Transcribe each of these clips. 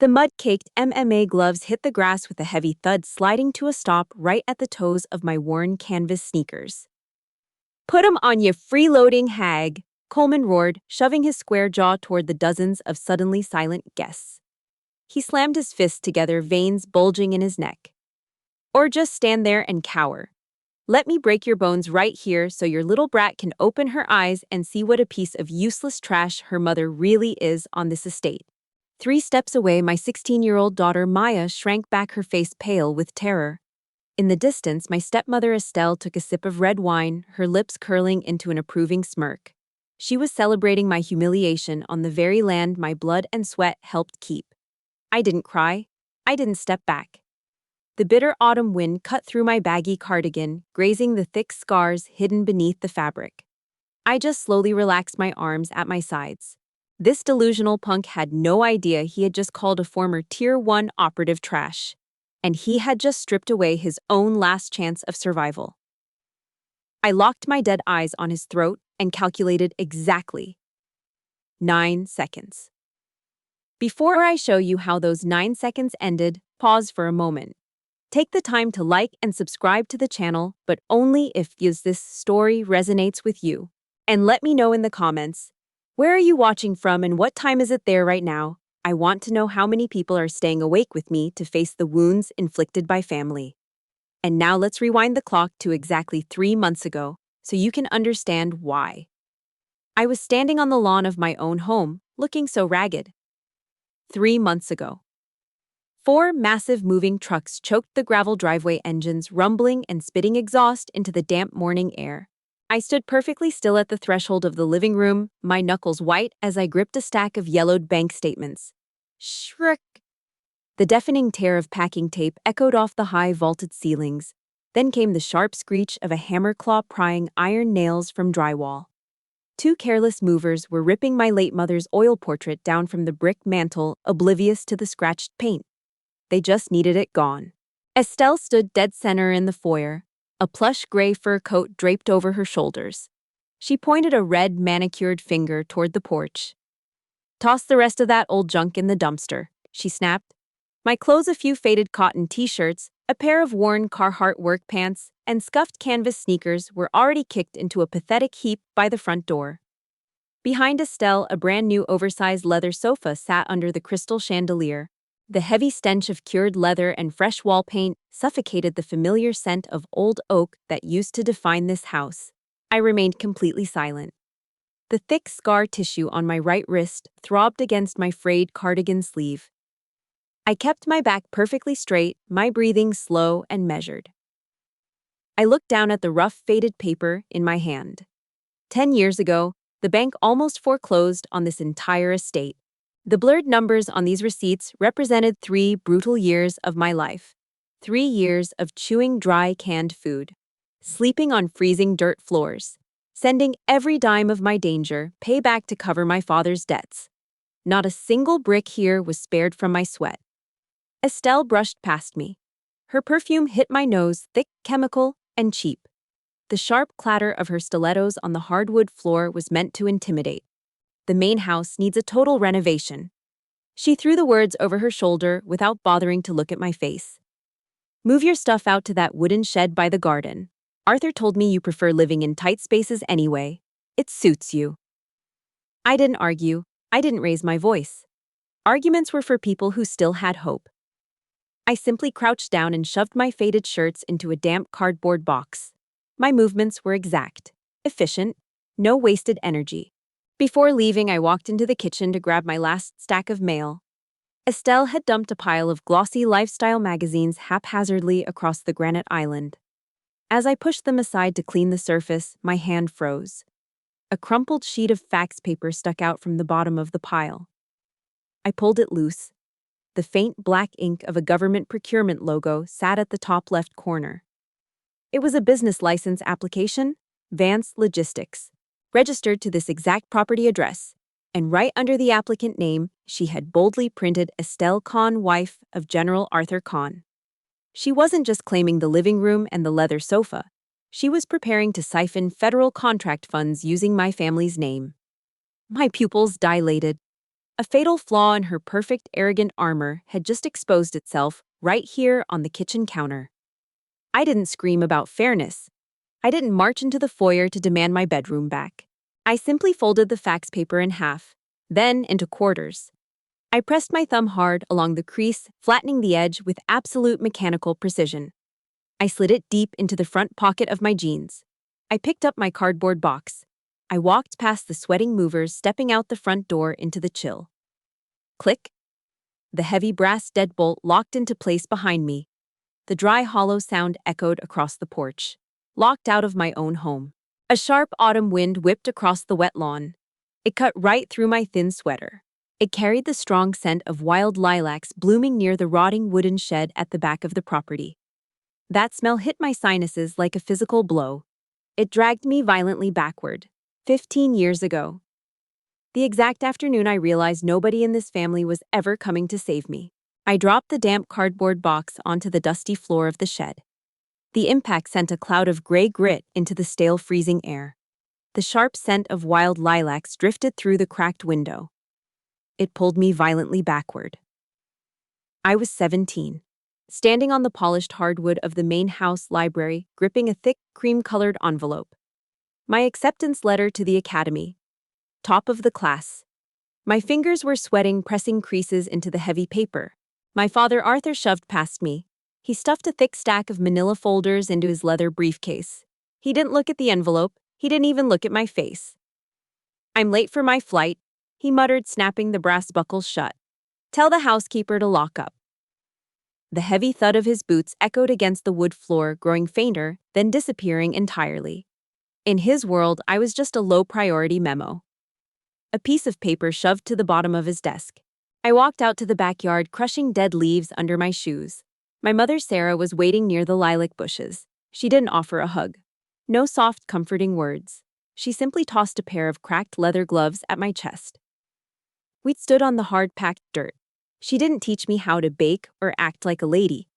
The mud-caked MMA gloves hit the grass with a heavy thud, sliding to a stop right at the toes of my worn canvas sneakers. "Put 'em on, you freeloading hag," Coleman roared, shoving his square jaw toward the dozens of suddenly silent guests. He slammed his fists together, veins bulging in his neck. "Or just stand there and cower. Let me break your bones right here so your little brat can open her eyes and see what a piece of useless trash her mother really is on this estate." 3 steps away, my 16-year-old daughter Maya shrank back, her face pale with terror. In the distance, my stepmother Estelle took a sip of red wine, her lips curling into an approving smirk. She was celebrating my humiliation on the very land my blood and sweat helped keep. I didn't cry. I didn't step back. The bitter autumn wind cut through my baggy cardigan, grazing the thick scars hidden beneath the fabric. I just slowly relaxed my arms at my sides. This delusional punk had no idea he had just called a former Tier 1 operative trash, and he had just stripped away his own last chance of survival. I locked my dead eyes on his throat and calculated exactly 9 seconds. Before I show you how those 9 seconds ended, pause for a moment. Take the time to like and subscribe to the channel, but only if this story resonates with you. And let me know in the comments, where are you watching from and what time is it there right now? I want to know how many people are staying awake with me to face the wounds inflicted by family. And now let's rewind the clock to exactly 3 months ago, so you can understand why. I was standing on the lawn of my own home, looking so ragged. 3 months ago. 4 massive moving trucks choked the gravel driveway, engines rumbling and spitting exhaust into the damp morning air. I stood perfectly still at the threshold of the living room, my knuckles white as I gripped a stack of yellowed bank statements. Shriek! The deafening tear of packing tape echoed off the high vaulted ceilings. Then came the sharp screech of a hammer claw prying iron nails from drywall. 2 careless movers were ripping my late mother's oil portrait down from the brick mantel, oblivious to the scratched paint. They just needed it gone. Estelle stood dead center in the foyer, a plush gray fur coat draped over her shoulders. She pointed a red, manicured finger toward the porch. "Toss the rest of that old junk in the dumpster," she snapped. My clothes, a few faded cotton t-shirts, a pair of worn Carhartt work pants, and scuffed canvas sneakers were already kicked into a pathetic heap by the front door. Behind Estelle, a brand-new oversized leather sofa sat under the crystal chandelier. The heavy stench of cured leather and fresh wall paint suffocated the familiar scent of old oak that used to define this house. I remained completely silent. The thick scar tissue on my right wrist throbbed against my frayed cardigan sleeve. I kept my back perfectly straight, my breathing slow and measured. I looked down at the rough, faded paper in my hand. 10 years ago, the bank almost foreclosed on this entire estate. The blurred numbers on these receipts represented 3 brutal years of my life. 3 years of chewing dry canned food, sleeping on freezing dirt floors, sending every dime of my danger pay back to cover my father's debts. Not a single brick here was spared from my sweat. Estelle brushed past me. Her perfume hit my nose, thick, chemical, and cheap. The sharp clatter of her stilettos on the hardwood floor was meant to intimidate. "The main house needs a total renovation." She threw the words over her shoulder without bothering to look at my face. "Move your stuff out to that wooden shed by the garden. Arthur told me you prefer living in tight spaces anyway. It suits you." I didn't argue. I didn't raise my voice. Arguments were for people who still had hope. I simply crouched down and shoved my faded shirts into a damp cardboard box. My movements were exact, efficient, no wasted energy. Before leaving, I walked into the kitchen to grab my last stack of mail. Estelle had dumped a pile of glossy lifestyle magazines haphazardly across the granite island. As I pushed them aside to clean the surface, my hand froze. A crumpled sheet of fax paper stuck out from the bottom of the pile. I pulled it loose. The faint black ink of a government procurement logo sat at the top left corner. It was a business license application, Vance Logistics, registered to this exact property address, and right under the applicant name, she had boldly printed Estelle Kahn, wife of General Arthur Kahn. She wasn't just claiming the living room and the leather sofa. She was preparing to siphon federal contract funds using my family's name. My pupils dilated. A fatal flaw in her perfect, arrogant armor had just exposed itself right here on the kitchen counter. I didn't scream about fairness. I didn't march into the foyer to demand my bedroom back. I simply folded the fax paper in half, then into quarters. I pressed my thumb hard along the crease, flattening the edge with absolute mechanical precision. I slid it deep into the front pocket of my jeans. I picked up my cardboard box. I walked past the sweating movers, stepping out the front door into the chill. Click. The heavy brass deadbolt locked into place behind me. The dry, hollow sound echoed across the porch. Locked out of my own home. A sharp autumn wind whipped across the wet lawn. It cut right through my thin sweater. It carried the strong scent of wild lilacs blooming near the rotting wooden shed at the back of the property. That smell hit my sinuses like a physical blow. It dragged me violently backward. 15 years ago. The exact afternoon I realized nobody in this family was ever coming to save me. I dropped the damp cardboard box onto the dusty floor of the shed. The impact sent a cloud of gray grit into the stale, freezing air. The sharp scent of wild lilacs drifted through the cracked window. It pulled me violently backward. I was 17, standing on the polished hardwood of the main house library, gripping a thick, cream-colored envelope. My acceptance letter to the academy. Top of the class. My fingers were sweating, pressing creases into the heavy paper. My father Arthur shoved past me. He stuffed a thick stack of manila folders into his leather briefcase. He didn't look at the envelope. He didn't even look at my face. "I'm late for my flight," he muttered, snapping the brass buckles shut. "Tell the housekeeper to lock up." The heavy thud of his boots echoed against the wood floor, growing fainter, then disappearing entirely. In his world, I was just a low-priority memo. A piece of paper shoved to the bottom of his desk. I walked out to the backyard, crushing dead leaves under my shoes. My mother Sarah was waiting near the lilac bushes. She didn't offer a hug. No soft, comforting words. She simply tossed a pair of cracked leather gloves at my chest. We'd stood on the hard-packed dirt. She didn't teach me how to bake or act like a lady.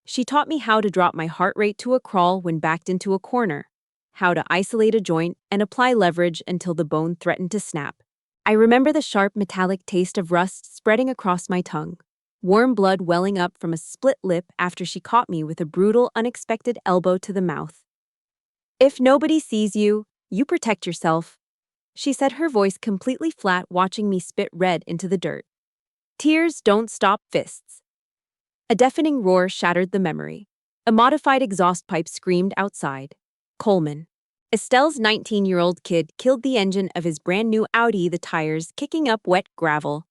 She taught me how to drop my heart rate to a crawl when backed into a corner, how to isolate a joint and apply leverage until the bone threatened to snap. I remember the sharp, metallic taste of rust spreading across my tongue, warm blood welling up from a split lip after she caught me with a brutal, unexpected elbow to the mouth. "If nobody sees you, you protect yourself," she said, her voice completely flat, watching me spit red into the dirt. "Tears don't stop fists." A deafening roar shattered the memory. A modified exhaust pipe screamed outside. Coleman. Estelle's 19-year-old kid killed the engine of his brand-new Audi, the tires kicking up wet gravel.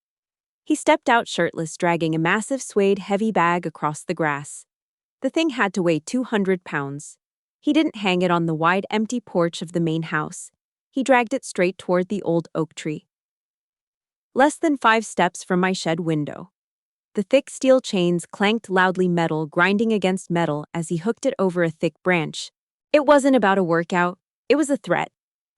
He stepped out shirtless, dragging a massive suede heavy bag across the grass. The thing had to weigh 200 pounds. He didn't hang it on the wide, empty porch of the main house. He dragged it straight toward the old oak tree. Less than 5 steps from my shed window. The thick steel chains clanked loudly, metal grinding against metal as he hooked it over a thick branch. It wasn't about a workout. It was a threat.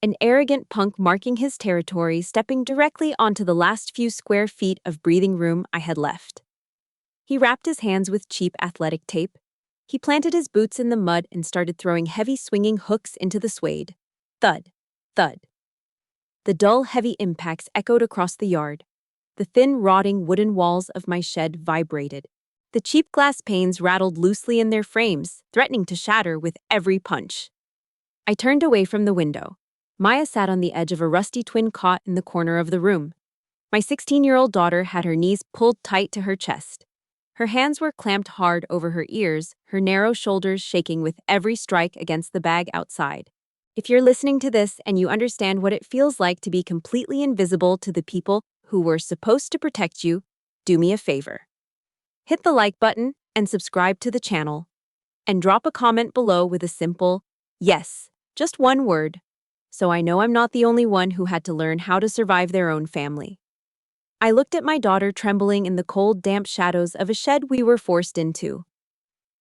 An arrogant punk marking his territory, stepping directly onto the last few square feet of breathing room I had left. He wrapped his hands with cheap athletic tape. He planted his boots in the mud and started throwing heavy swinging hooks into the suede. Thud. Thud. The dull, heavy impacts echoed across the yard. The thin, rotting wooden walls of my shed vibrated. The cheap glass panes rattled loosely in their frames, threatening to shatter with every punch. I turned away from the window. Maya sat on the edge of a rusty twin cot in the corner of the room. My 16-year-old daughter had her knees pulled tight to her chest. Her hands were clamped hard over her ears, her narrow shoulders shaking with every strike against the bag outside. If you're listening to this and you understand what it feels like to be completely invisible to the people who were supposed to protect you, do me a favor. Hit the like button and subscribe to the channel. And drop a comment below with a simple, yes, just one word, so I know I'm not the only one who had to learn how to survive their own family. I looked at my daughter trembling in the cold, damp shadows of a shed we were forced into.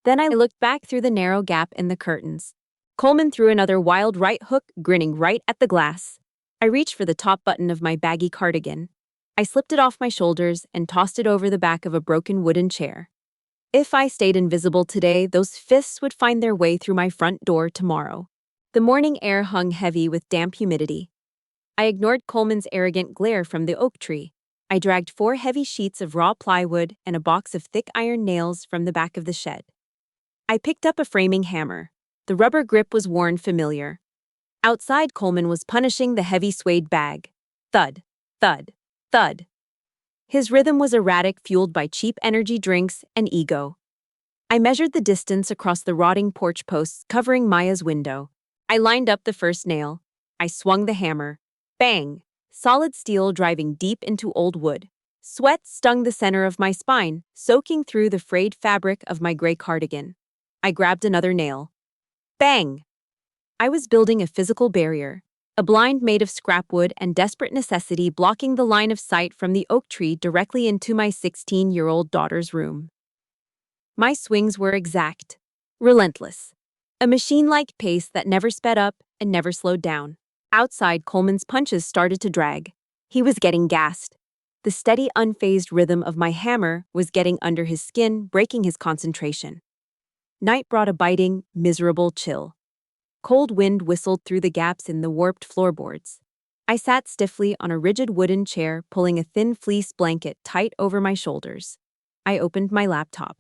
Then I looked back through the narrow gap in the curtains. Coleman threw another wild right hook, grinning right at the glass. I reached for the top button of my baggy cardigan. I slipped it off my shoulders and tossed it over the back of a broken wooden chair. If I stayed invisible today, those fists would find their way through my front door tomorrow. The morning air hung heavy with damp humidity. I ignored Coleman's arrogant glare from the oak tree. I dragged 4 heavy sheets of raw plywood and a box of thick iron nails from the back of the shed. I picked up a framing hammer. The rubber grip was worn familiar. Outside, Coleman was punishing the heavy suede bag. Thud, thud, thud. His rhythm was erratic, fueled by cheap energy drinks and ego. I measured the distance across the rotting porch posts covering Maya's window. I lined up the first nail. I swung the hammer. Bang! Solid steel driving deep into old wood. Sweat stung the center of my spine, soaking through the frayed fabric of my gray cardigan. I grabbed another nail. Bang! I was building a physical barrier, a blind made of scrap wood and desperate necessity blocking the line of sight from the oak tree directly into my 16-year-old daughter's room. My swings were exact, relentless, a machine-like pace that never sped up and never slowed down. Outside, Coleman's punches started to drag. He was getting gassed. The steady, unfazed rhythm of my hammer was getting under his skin, breaking his concentration. Night brought a biting, miserable chill. Cold wind whistled through the gaps in the warped floorboards. I sat stiffly on a rigid wooden chair, pulling a thin fleece blanket tight over my shoulders. I opened my laptop.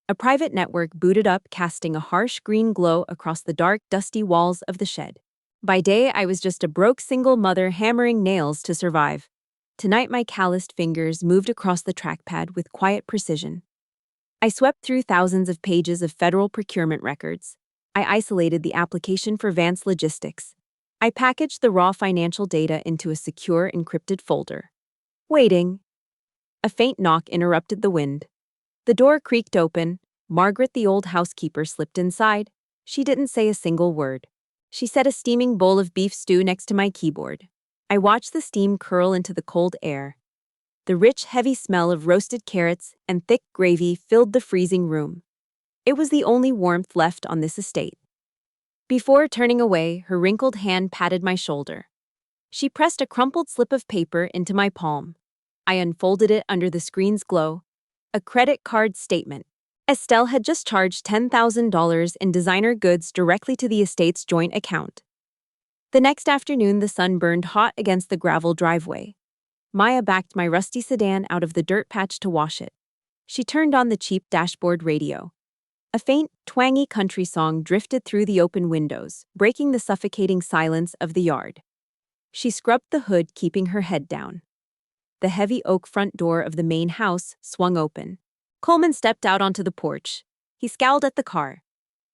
A private network booted up, casting a harsh green glow across the dark, dusty walls of the shed. By day, I was just a broke single mother hammering nails to survive. Tonight, my calloused fingers moved across the trackpad with quiet precision. I swept through thousands of pages of federal procurement records. I isolated the application for Vance Logistics. I packaged the raw financial data into a secure, encrypted folder. Waiting. A faint knock interrupted the wind. The door creaked open. Margaret, the old housekeeper, slipped inside. She didn't say a single word. She set a steaming bowl of beef stew next to my keyboard. I watched the steam curl into the cold air. The rich, heavy smell of roasted carrots and thick gravy filled the freezing room. It was the only warmth left on this estate. Before turning away, her wrinkled hand patted my shoulder. She pressed a crumpled slip of paper into my palm. I unfolded it under the screen's glow. A credit card statement. Estelle had just charged $10,000 in designer goods directly to the estate's joint account. The next afternoon, the sun burned hot against the gravel driveway. Maya backed my rusty sedan out of the dirt patch to wash it. She turned on the cheap dashboard radio. A faint, twangy country song drifted through the open windows, breaking the suffocating silence of the yard. She scrubbed the hood, keeping her head down. The heavy oak front door of the main house swung open. Coleman stepped out onto the porch. He scowled at the car.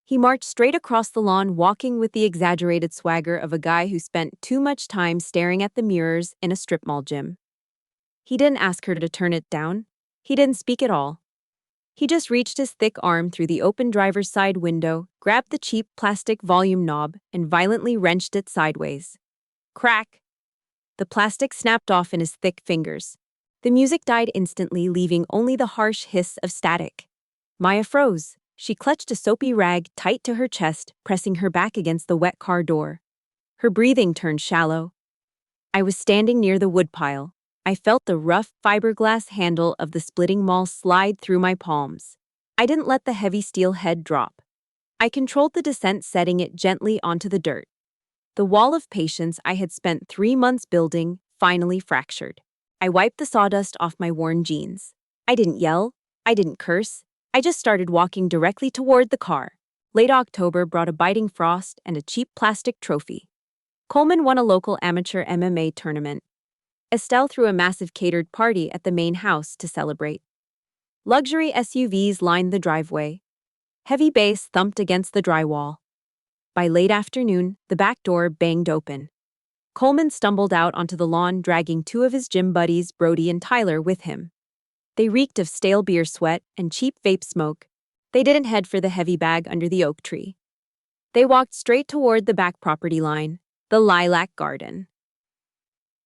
He marched straight across the lawn, walking with the exaggerated swagger of a guy who spent too much time staring at the mirrors in a strip mall gym. He didn't ask her to turn it down. He didn't speak at all. He just reached his thick arm through the open driver's side window, grabbed the cheap plastic volume knob, and violently wrenched it sideways. Crack! The plastic snapped off in his thick fingers. The music died instantly, leaving only the harsh hiss of static. Maya froze. She clutched a soapy rag tight to her chest, pressing her back against the wet car door. Her breathing turned shallow. I was standing near the woodpile. I felt the rough fiberglass handle of the splitting maul slide through my palms. I didn't let the heavy steel head drop. I controlled the descent, setting it gently onto the dirt. The wall of patience I had spent 3 months building finally fractured. I wiped the sawdust off my worn jeans. I didn't yell. I didn't curse. I just started walking directly toward the car. Late October brought a biting frost and a cheap plastic trophy. Coleman won a local amateur MMA tournament. Estelle threw a massive catered party at the main house to celebrate. Luxury SUVs lined the driveway. Heavy bass thumped against the drywall. By late afternoon, the back door banged open. Coleman stumbled out onto the lawn, dragging 2 of his gym buddies, Brody and Tyler, with him. They reeked of stale beer sweat and cheap vape smoke. They didn't head for the heavy bag under the oak tree. They walked straight toward the back property line, the lilac garden.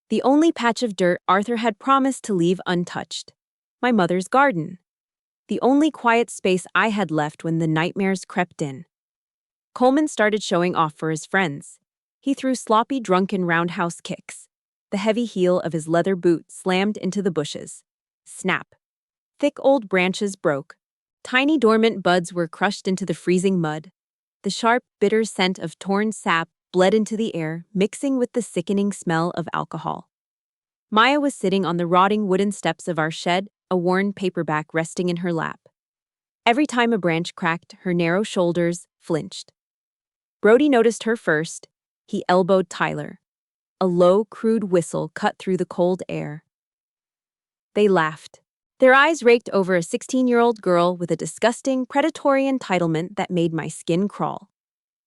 The only patch of dirt Arthur had promised to leave untouched. My mother's garden. The only quiet space I had left when the nightmares crept in. Coleman started showing off for his friends. He threw sloppy, drunken roundhouse kicks. The heavy heel of his leather boot slammed into the bushes. Snap. Thick old branches broke. Tiny dormant buds were crushed into the freezing mud. The sharp, bitter scent of torn sap bled into the air, mixing with the sickening smell of alcohol. Maya was sitting on the rotting wooden steps of our shed, a worn paperback resting in her lap. Every time a branch cracked, her narrow shoulders flinched. Brody noticed her first. He elbowed Tyler. A low, crude whistle cut through the cold air. They laughed. Their eyes raked over a 16-year-old girl with a disgusting, predatory entitlement that made my skin crawl.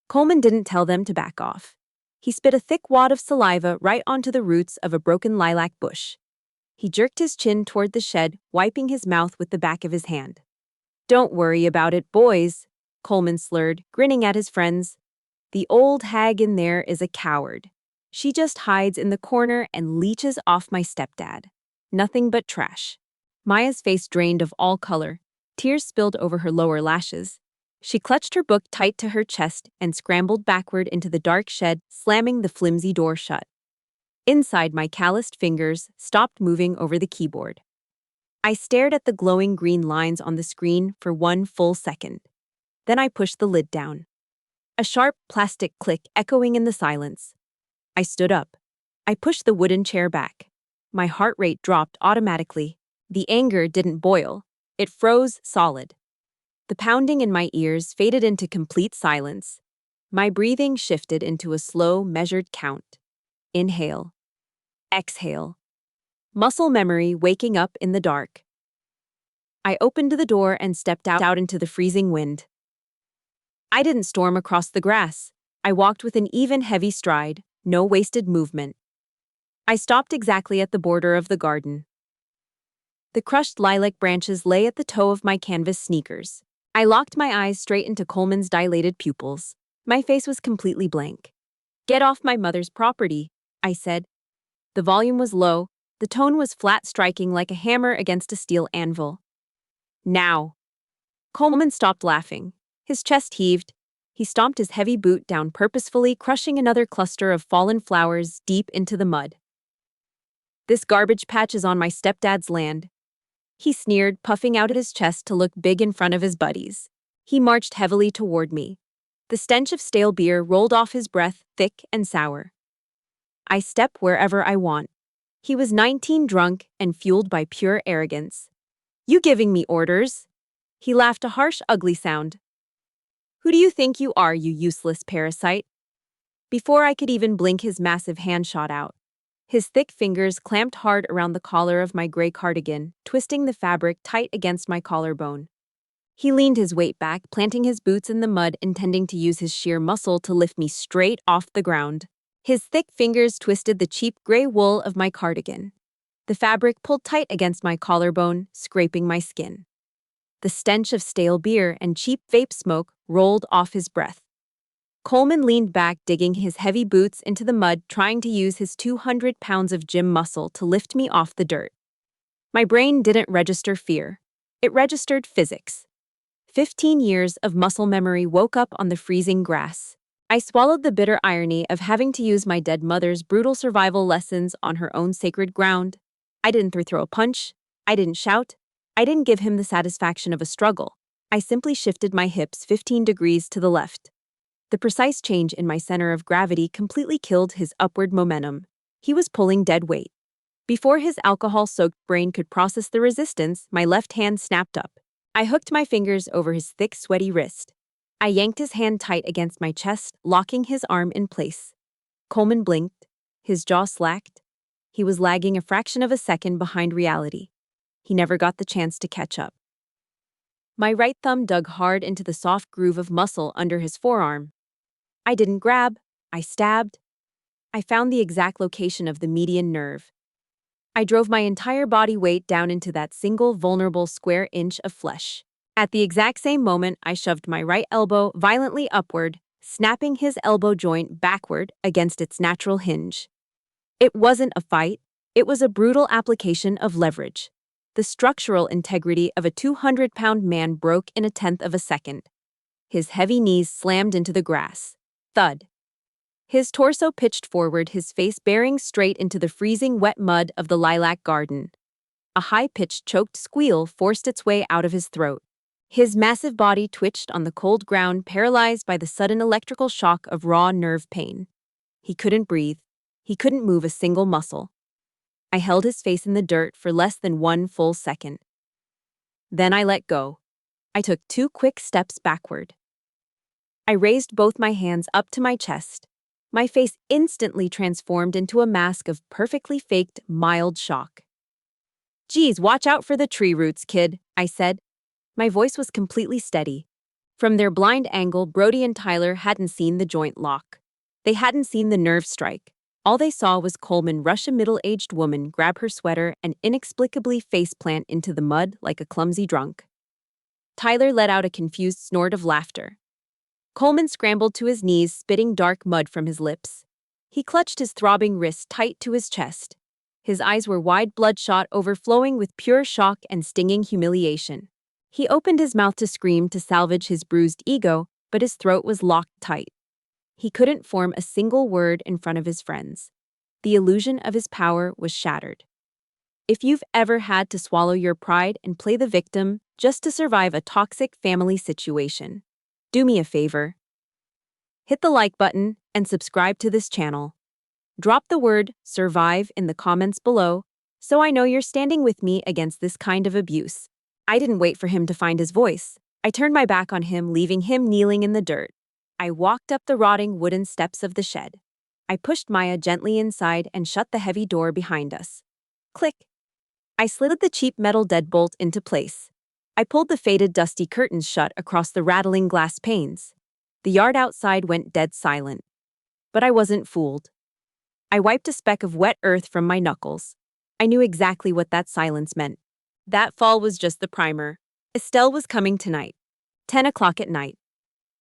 Coleman didn't tell them to back off. He spit a thick wad of saliva right onto the roots of a broken lilac bush. He jerked his chin toward the shed, wiping his mouth with the back of his hand. "Don't worry about it, boys," Coleman slurred, grinning at his friends. "The old hag in there is a coward. She just hides in the corner and leeches off my stepdad. Nothing but trash." Maya's face drained of all color. Tears spilled over her lower lashes. She clutched her book tight to her chest and scrambled backward into the dark shed, slamming the flimsy door shut. Inside, my calloused fingers stopped moving over the keyboard. I stared at the glowing green lines on the screen for one full second. Then I pushed the lid down. A sharp plastic click echoing in the silence. I stood up. I pushed the wooden chair back. My heart rate dropped automatically. The anger didn't boil. It froze solid. The pounding in my ears faded into complete silence. My breathing shifted into a slow, measured count. Inhale. Exhale. Muscle memory waking up in the dark. I opened the door and stepped out into the freezing wind. I didn't storm across the grass. I walked with an even, heavy stride, no wasted movement. I stopped exactly at the border of the garden. The crushed lilac branches lay at the toe of my canvas sneakers. I locked my eyes straight into Coleman's dilated pupils. My face was completely blank. "Get off my mother's property," I said. The volume was low. The tone was flat, striking like a hammer against a steel anvil. "Now." Coleman stopped laughing. His chest heaved. He stomped his heavy boot down purposefully, crushing another cluster of fallen flowers deep into the mud. "This garbage patch is on my stepdad's land," he sneered, puffing out at his chest to look big in front of his buddies. He marched heavily toward me. The stench of stale beer rolled off his breath, thick and sour. "I step wherever I want." He was 19, drunk, and fueled by pure arrogance. "You giving me orders?" He laughed, a harsh, ugly sound. "Who do you think you are, you useless parasite?" Before I could even blink, his massive hand shot out. His thick fingers clamped hard around the collar of my gray cardigan, twisting the fabric tight against my collarbone. He leaned his weight back, planting his boots in the mud, intending to use his sheer muscle to lift me straight off the ground. His thick fingers twisted the cheap gray wool of my cardigan. The fabric pulled tight against my collarbone, scraping my skin. The stench of stale beer and cheap vape smoke rolled off his breath. Coleman leaned back, digging his heavy boots into the mud, trying to use his 200 pounds of gym muscle to lift me off the dirt. My brain didn't register fear. It registered physics. 15 years of muscle memory woke up on the freezing grass. I swallowed the bitter irony of having to use my dead mother's brutal survival lessons on her own sacred ground. I didn't throw a punch. I didn't shout. I didn't give him the satisfaction of a struggle. I simply shifted my hips 15 degrees to the left. The precise change in my center of gravity completely killed his upward momentum. He was pulling dead weight. Before his alcohol-soaked brain could process the resistance, my left hand snapped up. I hooked my fingers over his thick, sweaty wrist. I yanked his hand tight against my chest, locking his arm in place. Coleman blinked. His jaw slacked. He was lagging a fraction of a second behind reality. He never got the chance to catch up. My right thumb dug hard into the soft groove of muscle under his forearm. I didn't grab. I stabbed. I found the exact location of the median nerve. I drove my entire body weight down into that single vulnerable square inch of flesh. At the exact same moment, I shoved my right elbow violently upward, snapping his elbow joint backward against its natural hinge. It wasn't a fight. It was a brutal application of leverage. The structural integrity of a 200-pound man broke in a tenth of a second. His heavy knees slammed into the grass. Thud. His torso pitched forward, his face bearing straight into the freezing wet mud of the lilac garden. A high-pitched, choked squeal forced its way out of his throat. His massive body twitched on the cold ground, paralyzed by the sudden electrical shock of raw nerve pain. He couldn't breathe. He couldn't move a single muscle. I held his face in the dirt for less than 1 full second. Then I let go. I took 2 quick steps backward. I raised both my hands up to my chest. My face instantly transformed into a mask of perfectly faked, mild shock. "Geez, watch out for the tree roots, kid," I said. My voice was completely steady. From their blind angle, Brody and Tyler hadn't seen the joint lock. They hadn't seen the nerve strike. All they saw was Coleman rush a middle-aged woman, grab her sweater, and inexplicably faceplant into the mud like a clumsy drunk. Tyler let out a confused snort of laughter. Coleman scrambled to his knees, spitting dark mud from his lips. He clutched his throbbing wrist tight to his chest. His eyes were wide, bloodshot, overflowing with pure shock and stinging humiliation. He opened his mouth to scream to salvage his bruised ego, but his throat was locked tight. He couldn't form a single word in front of his friends. The illusion of his power was shattered. If you've ever had to swallow your pride and play the victim just to survive a toxic family situation, do me a favor. Hit the like button and subscribe to this channel. Drop the word "survive" in the comments below so I know you're standing with me against this kind of abuse. I didn't wait for him to find his voice. I turned my back on him, leaving him kneeling in the dirt. I walked up the rotting wooden steps of the shed. I pushed Maya gently inside and shut the heavy door behind us. Click. I slid the cheap metal deadbolt into place. I pulled the faded, dusty curtains shut across the rattling glass panes. The yard outside went dead silent. But I wasn't fooled. I wiped a speck of wet earth from my knuckles. I knew exactly what that silence meant. That fall was just the primer. Estelle was coming tonight. 10 o'clock at night.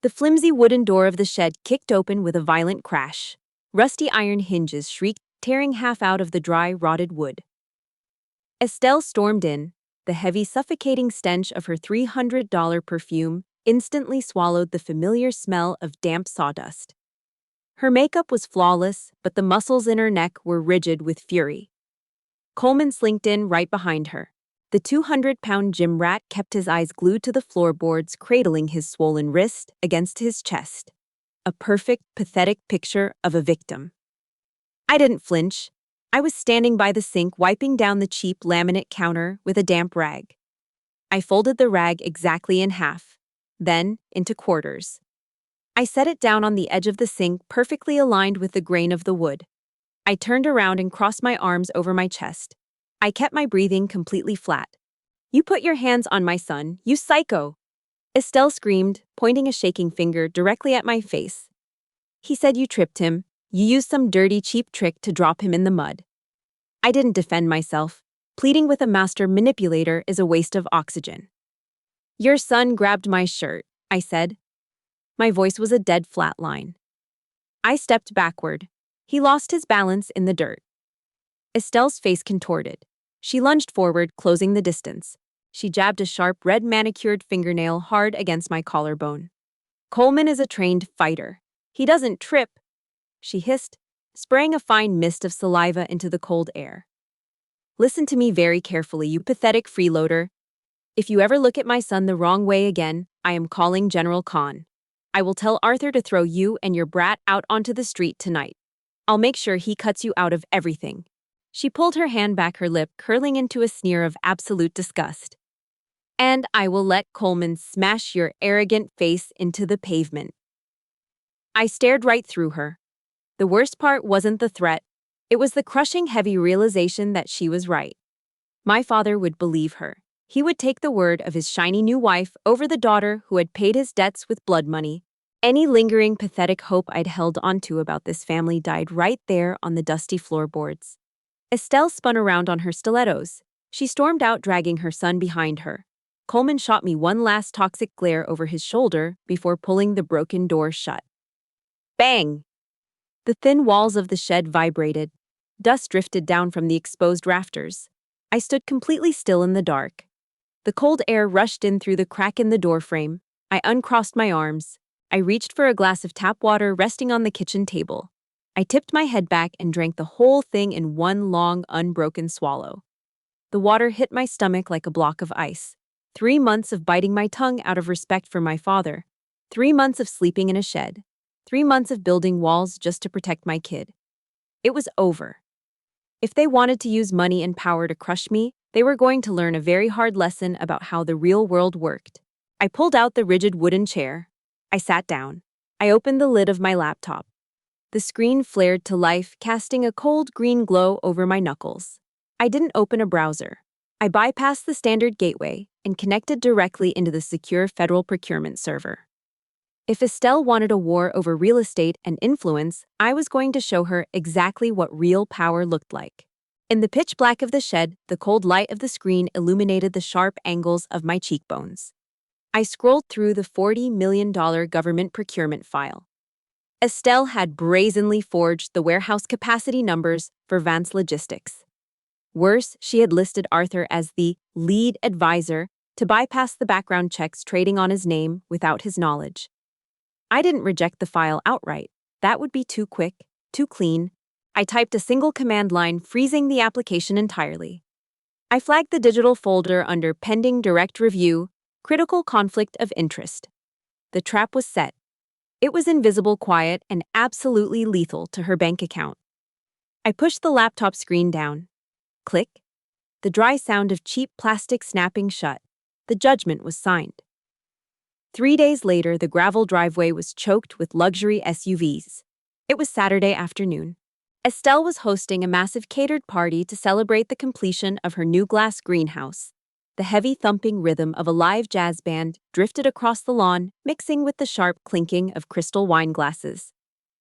The flimsy wooden door of the shed kicked open with a violent crash. Rusty iron hinges shrieked, tearing half out of the dry, rotted wood. Estelle stormed in. The heavy, suffocating stench of her $300 perfume instantly swallowed the familiar smell of damp sawdust. Her makeup was flawless, but the muscles in her neck were rigid with fury. Coleman slinked in right behind her. The 200-pound gym rat kept his eyes glued to the floorboards, cradling his swollen wrist against his chest. A perfect, pathetic picture of a victim. I didn't flinch. I was standing by the sink, wiping down the cheap laminate counter with a damp rag. I folded the rag exactly in half, then into quarters. I set it down on the edge of the sink, perfectly aligned with the grain of the wood. I turned around and crossed my arms over my chest. I kept my breathing completely flat. "You put your hands on my son, you psycho!" Estelle screamed, pointing a shaking finger directly at my face. "He said you tripped him. You used some dirty, cheap trick to drop him in the mud." I didn't defend myself. Pleading with a master manipulator is a waste of oxygen. "Your son grabbed my shirt," I said. My voice was a dead flat line. I stepped backward. He lost his balance in the dirt. Estelle's face contorted. She lunged forward, closing the distance. She jabbed a sharp, red manicured fingernail hard against my collarbone. "Coleman is a trained fighter. He doesn't trip," she hissed, spraying a fine mist of saliva into the cold air. "Listen to me very carefully, you pathetic freeloader. If you ever look at my son the wrong way again, I am calling General Khan. I will tell Arthur to throw you and your brat out onto the street tonight. I'll make sure he cuts you out of everything." She pulled her hand back, her lip curling into a sneer of absolute disgust. "And I will let Coleman smash your arrogant face into the pavement." I stared right through her. The worst part wasn't the threat. It was the crushing, heavy realization that she was right. My father would believe her. He would take the word of his shiny new wife over the daughter who had paid his debts with blood money. Any lingering, pathetic hope I'd held onto about this family died right there on the dusty floorboards. Estelle spun around on her stilettos. She stormed out, dragging her son behind her. Coleman shot me one last toxic glare over his shoulder before pulling the broken door shut. Bang! The thin walls of the shed vibrated. Dust drifted down from the exposed rafters. I stood completely still in the dark. The cold air rushed in through the crack in the doorframe. I uncrossed my arms. I reached for a glass of tap water resting on the kitchen table. I tipped my head back and drank the whole thing in one long, unbroken swallow. The water hit my stomach like a block of ice. 3 months of biting my tongue out of respect for my father. 3 months of sleeping in a shed. 3 months of building walls just to protect my kid. It was over. If they wanted to use money and power to crush me, they were going to learn a very hard lesson about how the real world worked. I pulled out the rigid wooden chair. I sat down. I opened the lid of my laptop. The screen flared to life, casting a cold green glow over my knuckles. I didn't open a browser. I bypassed the standard gateway and connected directly into the secure federal procurement server. If Estelle wanted a war over real estate and influence, I was going to show her exactly what real power looked like. In the pitch black of the shed, the cold light of the screen illuminated the sharp angles of my cheekbones. I scrolled through the $40 million government procurement file. Estelle had brazenly forged the warehouse capacity numbers for Vance Logistics. Worse, she had listed Arthur as the lead advisor to bypass the background checks trading on his name without his knowledge. I didn't reject the file outright. That would be too quick, too clean. I typed a single command line, freezing the application entirely. I flagged the digital folder under Pending Direct Review, Critical Conflict of Interest. The trap was set. It was invisible, quiet, and absolutely lethal to her bank account. I pushed the laptop screen down. Click. The dry sound of cheap plastic snapping shut. The judgment was signed. 3 days later, the gravel driveway was choked with luxury SUVs. It was Saturday afternoon. Estelle was hosting a massive catered party to celebrate the completion of her new glass greenhouse. The heavy thumping rhythm of a live jazz band drifted across the lawn, mixing with the sharp clinking of crystal wine glasses.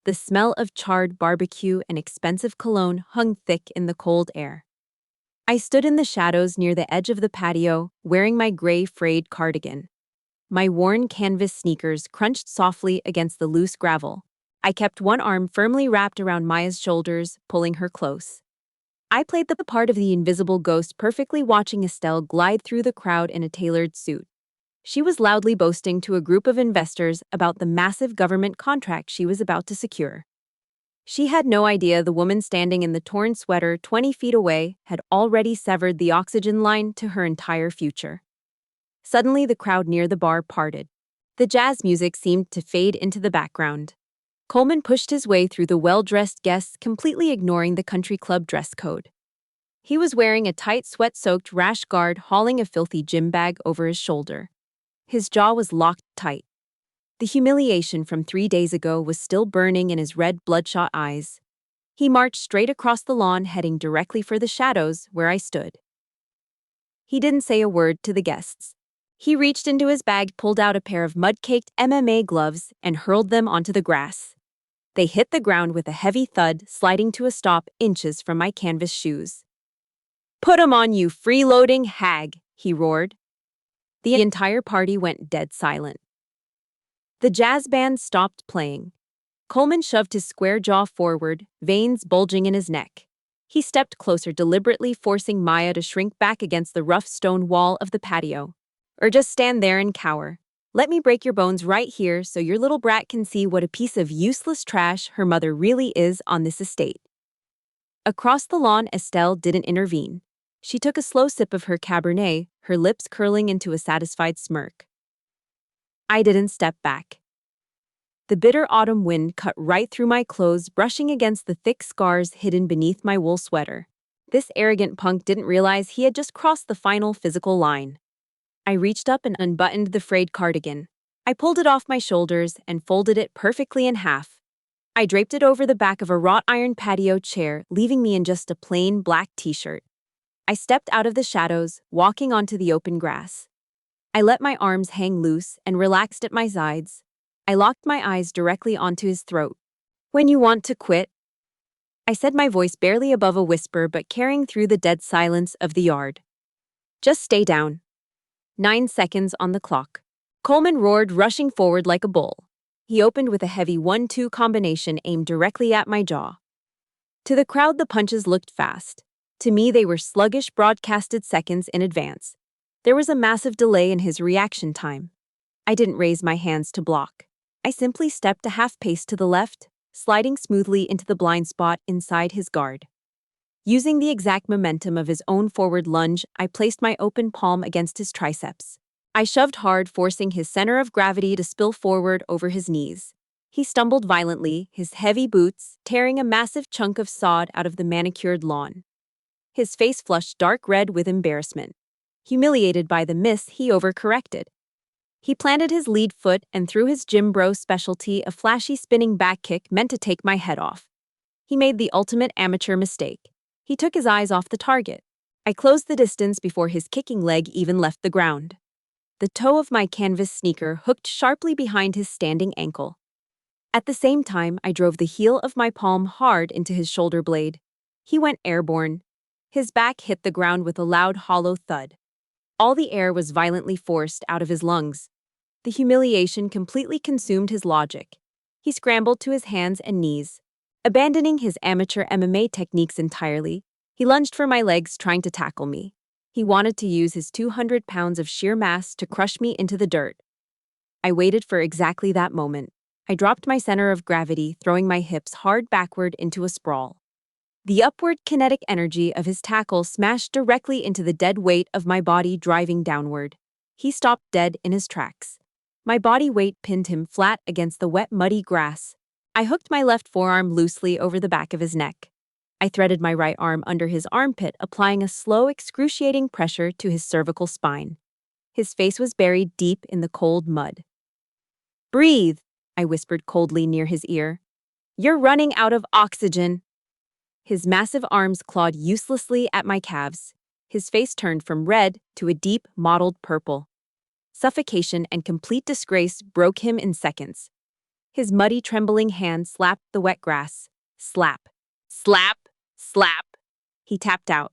The smell of charred barbecue and expensive cologne hung thick in the cold air. I stood in the shadows near the edge of the patio, wearing my gray frayed cardigan. My worn canvas sneakers crunched softly against the loose gravel. I kept one arm firmly wrapped around Maya's shoulders, pulling her close. I played the part of the invisible ghost, perfectly watching Estelle glide through the crowd in a tailored suit. She was loudly boasting to a group of investors about the massive government contract she was about to secure. She had no idea the woman standing in the torn sweater 20 feet away had already severed the oxygen line to her entire future. Suddenly, the crowd near the bar parted. The jazz music seemed to fade into the background. Coleman pushed his way through the well-dressed guests, completely ignoring the country club dress code. He was wearing a tight, sweat-soaked rash guard, hauling a filthy gym bag over his shoulder. His jaw was locked tight. The humiliation from 3 days ago was still burning in his red, bloodshot eyes. He marched straight across the lawn, heading directly for the shadows where I stood. He didn't say a word to the guests. He reached into his bag, pulled out a pair of mud-caked MMA gloves, and hurled them onto the grass. They hit the ground with a heavy thud, sliding to a stop inches from my canvas shoes. "Put 'em on, you freeloading hag," he roared. The entire party went dead silent. The jazz band stopped playing. Coleman shoved his square jaw forward, veins bulging in his neck. He stepped closer, deliberately forcing Maya to shrink back against the rough stone wall of the patio. "Or just stand there and cower. Let me break your bones right here so your little brat can see what a piece of useless trash her mother really is on this estate." Across the lawn, Estelle didn't intervene. She took a slow sip of her Cabernet, her lips curling into a satisfied smirk. I didn't step back. The bitter autumn wind cut right through my clothes, brushing against the thick scars hidden beneath my wool sweater. This arrogant punk didn't realize he had just crossed the final physical line. I reached up and unbuttoned the frayed cardigan. I pulled it off my shoulders and folded it perfectly in half. I draped it over the back of a wrought iron patio chair, leaving me in just a plain black t-shirt. I stepped out of the shadows, walking onto the open grass. I let my arms hang loose and relaxed at my sides. I locked my eyes directly onto his throat. "When you want to quit?" I said, my voice barely above a whisper but carrying through the dead silence of the yard. "Just stay down." 9 seconds on the clock. Coleman roared, rushing forward like a bull. He opened with a heavy 1-2 combination aimed directly at my jaw. To the crowd, the punches looked fast. To me, they were sluggish, broadcasted seconds in advance. There was a massive delay in his reaction time. I didn't raise my hands to block. I simply stepped a half-pace to the left, sliding smoothly into the blind spot inside his guard. Using the exact momentum of his own forward lunge, I placed my open palm against his triceps. I shoved hard, forcing his center of gravity to spill forward over his knees. He stumbled violently, his heavy boots tearing a massive chunk of sod out of the manicured lawn. His face flushed dark red with embarrassment. Humiliated by the miss, he overcorrected. He planted his lead foot and threw his gym bro specialty, a flashy spinning back kick meant to take my head off. He made the ultimate amateur mistake. He took his eyes off the target. I closed the distance before his kicking leg even left the ground. The toe of my canvas sneaker hooked sharply behind his standing ankle. At the same time, I drove the heel of my palm hard into his shoulder blade. He went airborne. His back hit the ground with a loud, hollow thud. All the air was violently forced out of his lungs. The humiliation completely consumed his logic. He scrambled to his hands and knees. Abandoning his amateur MMA techniques entirely, he lunged for my legs, trying to tackle me. He wanted to use his 200 pounds of sheer mass to crush me into the dirt. I waited for exactly that moment. I dropped my center of gravity, throwing my hips hard backward into a sprawl. The upward kinetic energy of his tackle smashed directly into the dead weight of my body, driving downward. He stopped dead in his tracks. My body weight pinned him flat against the wet, muddy grass. I hooked my left forearm loosely over the back of his neck. I threaded my right arm under his armpit, applying a slow, excruciating pressure to his cervical spine. His face was buried deep in the cold mud. "Breathe," I whispered coldly near his ear. "You're running out of oxygen." His massive arms clawed uselessly at my calves. His face turned from red to a deep, mottled purple. Suffocation and complete disgrace broke him in seconds. His muddy, trembling hand slapped the wet grass. Slap, slap, slap. He tapped out.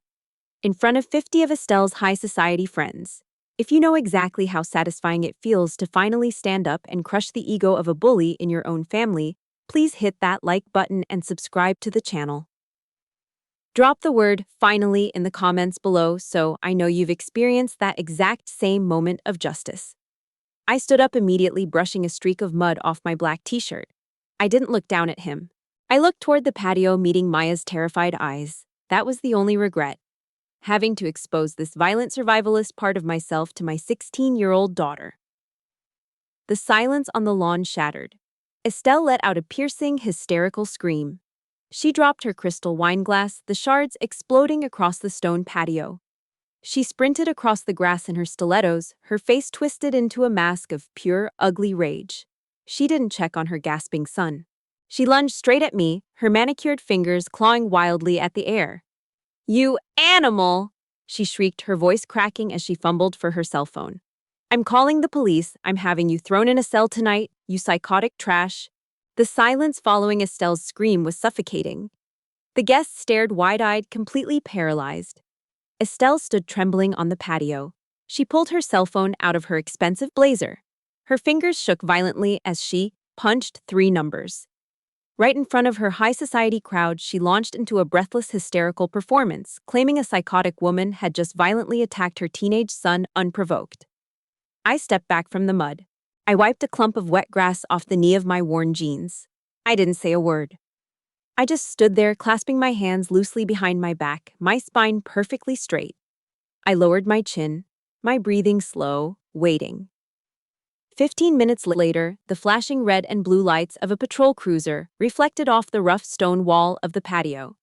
In front of 50 of Estelle's high society friends. If you know exactly how satisfying it feels to finally stand up and crush the ego of a bully in your own family, please hit that like button and subscribe to the channel. Drop the word "finally" in the comments below so I know you've experienced that exact same moment of justice. I stood up immediately, brushing a streak of mud off my black t-shirt. I didn't look down at him. I looked toward the patio, meeting Maya's terrified eyes. That was the only regret. Having to expose this violent survivalist part of myself to my 16-year-old daughter. The silence on the lawn shattered. Estelle let out a piercing, hysterical scream. She dropped her crystal wine glass, the shards exploding across the stone patio. She sprinted across the grass in her stilettos, her face twisted into a mask of pure, ugly rage. She didn't check on her gasping son. She lunged straight at me, her manicured fingers clawing wildly at the air. "You animal!" she shrieked, her voice cracking as she fumbled for her cell phone. "I'm calling the police. I'm having you thrown in a cell tonight, you psychotic trash." The silence following Estelle's scream was suffocating. The guests stared wide-eyed, completely paralyzed. Estelle stood trembling on the patio. She pulled her cell phone out of her expensive blazer. Her fingers shook violently as she punched 3 numbers. Right in front of her high society crowd, she launched into a breathless, hysterical performance, claiming a psychotic woman had just violently attacked her teenage son unprovoked. I stepped back from the mud. I wiped a clump of wet grass off the knee of my worn jeans. I didn't say a word. I just stood there, clasping my hands loosely behind my back, my spine perfectly straight. I lowered my chin, my breathing slow, waiting. 15 minutes later, the flashing red and blue lights of a patrol cruiser reflected off the rough stone wall of the patio.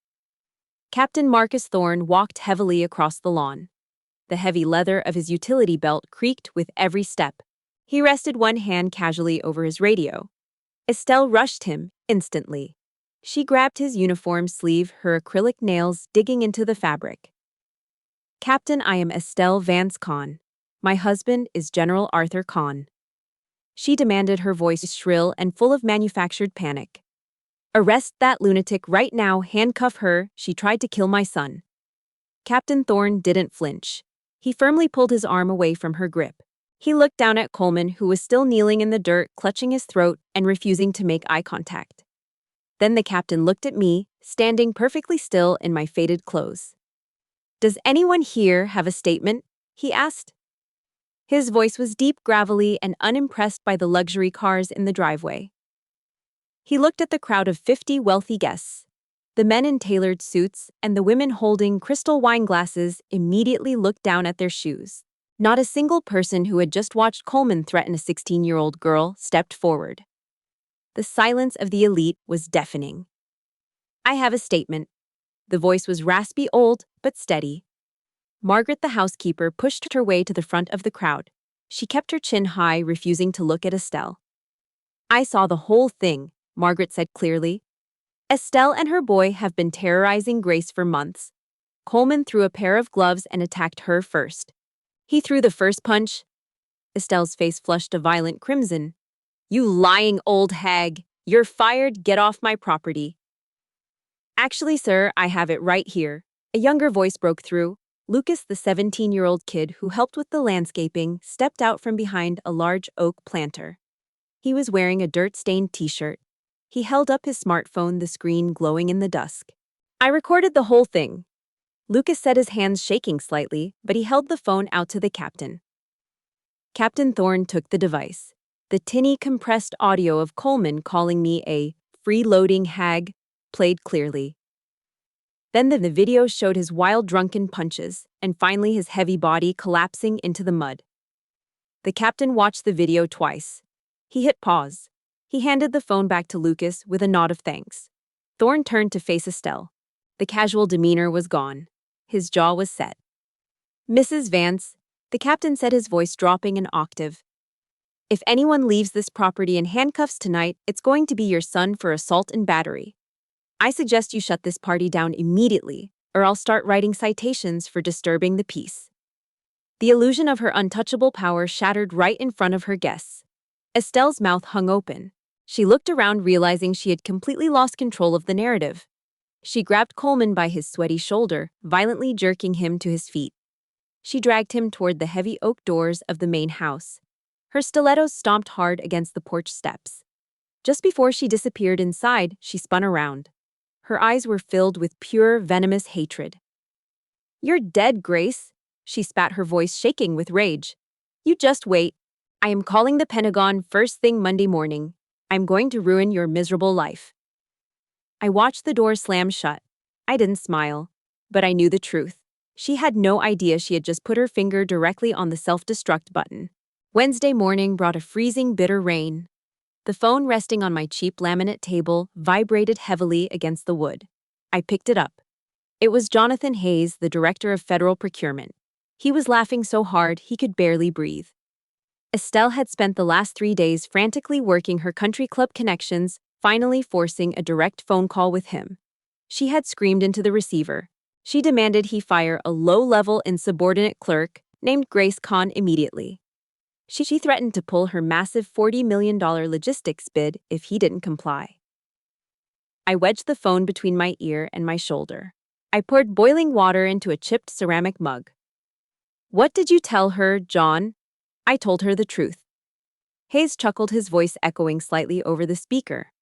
Captain Marcus Thorne walked heavily across the lawn. The heavy leather of his utility belt creaked with every step. He rested one hand casually over his radio. Estelle rushed him instantly. She grabbed his uniform sleeve, her acrylic nails digging into the fabric. "Captain, I am Estelle Vance Kahn. My husband is General Arthur Kahn," she demanded, her voice shrill and full of manufactured panic. "Arrest that lunatic right now, handcuff her, she tried to kill my son." Captain Thorne didn't flinch. He firmly pulled his arm away from her grip. He looked down at Coleman, who was still kneeling in the dirt, clutching his throat and refusing to make eye contact. Then the captain looked at me, standing perfectly still in my faded clothes. "Does anyone here have a statement?" he asked. His voice was deep, gravelly, and unimpressed by the luxury cars in the driveway. He looked at the crowd of 50 wealthy guests. The men in tailored suits and the women holding crystal wine glasses immediately looked down at their shoes. Not a single person who had just watched Coleman threaten a 16-year-old girl stepped forward. The silence of the elite was deafening. "I have a statement." The voice was raspy, old, but steady. Margaret, the housekeeper, pushed her way to the front of the crowd. She kept her chin high, refusing to look at Estelle. "I saw the whole thing," Margaret said clearly. "Estelle and her boy have been terrorizing Grace for months. Coleman threw a pair of gloves and attacked her first. He threw the first punch." Estelle's face flushed a violent crimson. "You lying old hag! You're fired, get off my property." "Actually, sir, I have it right here." A younger voice broke through. Lucas, the 17-year-old kid who helped with the landscaping, stepped out from behind a large oak planter. He was wearing a dirt-stained t-shirt. He held up his smartphone, the screen glowing in the dusk. "I recorded the whole thing." Lucas said, his hands shaking slightly, but he held the phone out to the captain. Captain Thorne took the device. The tinny, compressed audio of Coleman calling me a freeloading hag played clearly. Then the video showed his wild, drunken punches, and finally his heavy body collapsing into the mud. The captain watched the video twice. He hit pause. He handed the phone back to Lucas with a nod of thanks. Thorne turned to face Estelle. The casual demeanor was gone. His jaw was set. "Mrs. Vance," the captain said, his voice dropping an octave. "If anyone leaves this property in handcuffs tonight, it's going to be your son for assault and battery. I suggest you shut this party down immediately, or I'll start writing citations for disturbing the peace." The illusion of her untouchable power shattered right in front of her guests. Estelle's mouth hung open. She looked around, realizing she had completely lost control of the narrative. She grabbed Coleman by his sweaty shoulder, violently jerking him to his feet. She dragged him toward the heavy oak doors of the main house. Her stilettos stomped hard against the porch steps. Just before she disappeared inside, she spun around. Her eyes were filled with pure, venomous hatred. "You're dead, Grace," she spat, her voice shaking with rage. "You just wait. I am calling the Pentagon first thing Monday morning. I'm going to ruin your miserable life." I watched the door slam shut. I didn't smile, but I knew the truth. She had no idea she had just put her finger directly on the self-destruct button. Wednesday morning brought a freezing, bitter rain. The phone resting on my cheap laminate table vibrated heavily against the wood. I picked it up. It was Jonathan Hayes, the director of federal procurement. He was laughing so hard he could barely breathe. Estelle had spent the last 3 days frantically working her country club connections, finally forcing a direct phone call with him. She had screamed into the receiver. She demanded he fire a low-level insubordinate clerk named Grace Kahn immediately. She threatened to pull her massive $40 million logistics bid if he didn't comply. I wedged the phone between my ear and my shoulder. I poured boiling water into a chipped ceramic mug. "What did you tell her, John?" "I told her the truth." Hayes chuckled, his voice echoing slightly over the speaker.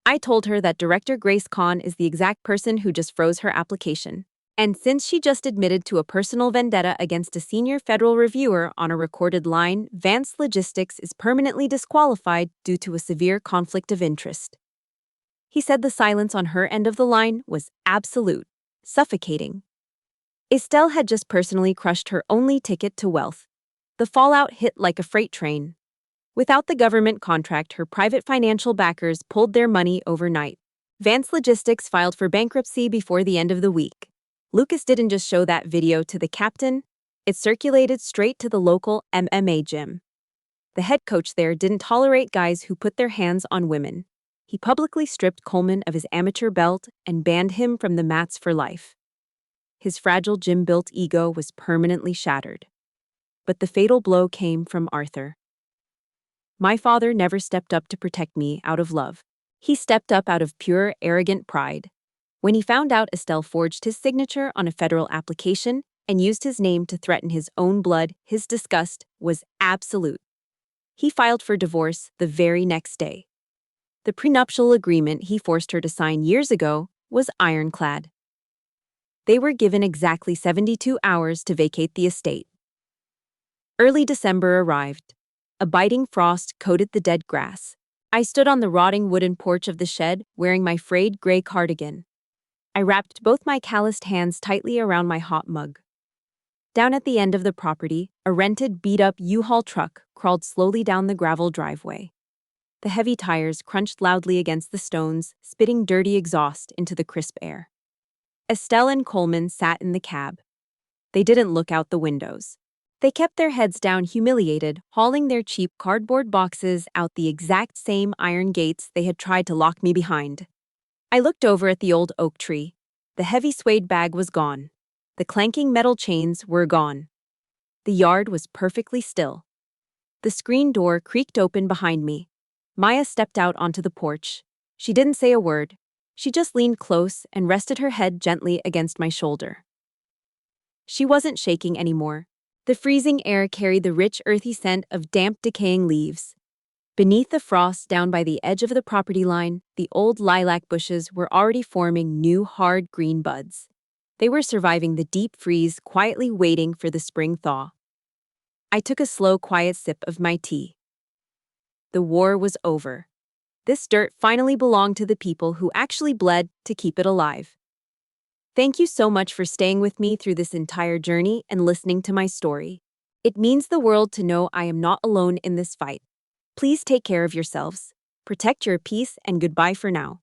"I told her that Director Grace Kahn is the exact person who just froze her application. And since she just admitted to a personal vendetta against a senior federal reviewer on a recorded line, Vance Logistics is permanently disqualified due to a severe conflict of interest." He said the silence on her end of the line was absolute, suffocating. Estelle had just personally crushed her only ticket to wealth. The fallout hit like a freight train. Without the government contract, her private financial backers pulled their money overnight. Vance Logistics filed for bankruptcy before the end of the week. Lucas didn't just show that video to the captain, it circulated straight to the local MMA gym. The head coach there didn't tolerate guys who put their hands on women. He publicly stripped Coleman of his amateur belt and banned him from the mats for life. His fragile gym-built ego was permanently shattered. But the fatal blow came from Arthur. My father never stepped up to protect me out of love. He stepped up out of pure, arrogant pride. When he found out Estelle forged his signature on a federal application and used his name to threaten his own blood, his disgust was absolute. He filed for divorce the very next day. The prenuptial agreement he forced her to sign years ago was ironclad. They were given exactly 72 hours to vacate the estate. Early December arrived. A biting frost coated the dead grass. I stood on the rotting wooden porch of the shed, wearing my frayed gray cardigan. I wrapped both my calloused hands tightly around my hot mug. Down at the end of the property, a rented, beat-up U-Haul truck crawled slowly down the gravel driveway. The heavy tires crunched loudly against the stones, spitting dirty exhaust into the crisp air. Estelle and Coleman sat in the cab. They didn't look out the windows. They kept their heads down, humiliated, hauling their cheap cardboard boxes out the exact same iron gates they had tried to lock me behind. I looked over at the old oak tree. The heavy suede bag was gone. The clanking metal chains were gone. The yard was perfectly still. The screen door creaked open behind me. Maya stepped out onto the porch. She didn't say a word. She just leaned close and rested her head gently against my shoulder. She wasn't shaking anymore. The freezing air carried the rich, earthy scent of damp, decaying leaves. Beneath the frost down by the edge of the property line, the old lilac bushes were already forming new, hard green buds. They were surviving the deep freeze, quietly waiting for the spring thaw. I took a slow, quiet sip of my tea. The war was over. This dirt finally belonged to the people who actually bled to keep it alive. Thank you so much for staying with me through this entire journey and listening to my story. It means the world to know I am not alone in this fight. Please take care of yourselves, protect your peace, and goodbye for now.